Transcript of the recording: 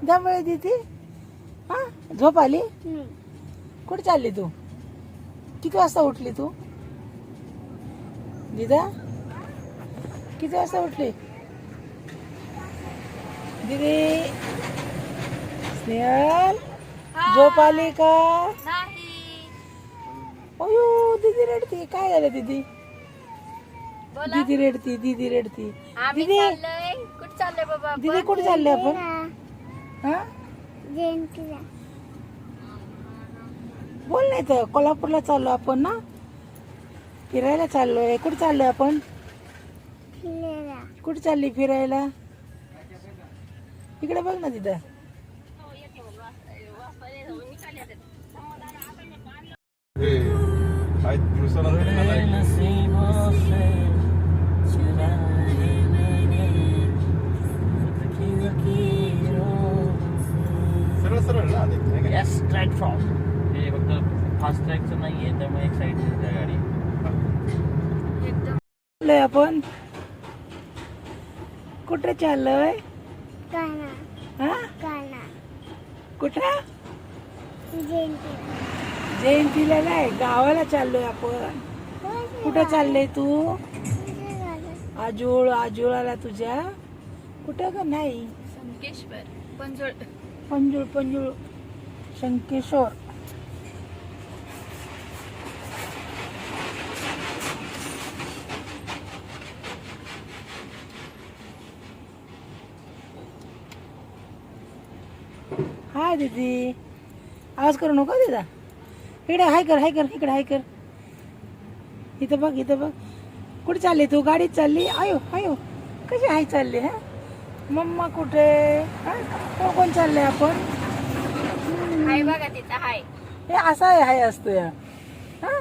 त्यामुळे दीदी हा झोप आली. कुठे चालली तू? किती वाजता उठली तू दीदा? किती वाजता उठली दीदी? स्नेहल झोप आली का? अयो दीदी रडती. काय झालं दीदी? दीदी रडती. दीदी रडती. दीदी कुठे चाललंय बाबा? दीदी कुठे चालले आपण? हा बोल नाही तर कोल्हापूरला चाललो आपण ना, फिरायला चाललोय. कुठे चाललोय आपण? कुठे चालली फिरायला? इकडे बघ ना तिथं. स्ट्राईट फ्रॉम हे फक्त फास्ट ट्रॅकचं नाही आहे, त्यामुळे एक साईड गाडी. चाललोय आपण. कुठे चाललोय? हा कुठं? जयंतीला नाही, गावाला चाललोय आपण. कुठं चाललंय तू? आजोळाला तुझ्या. कुठं का नाही? संकेश्वर पंजोळ. पंजूळ शंकेश्वर. हाय दीदी. आवाज करू नको दीदा. इकडे हाय कर. इकडे हाय कर. इथं बघ. कुठे चालली तू? गाडीत चालली? आयो कशी हाय चालली? हा मम्मा कुठे? कोण चाललंय आपण? हाय बघा तिथं हाय. हे असा हाय असतो या. हा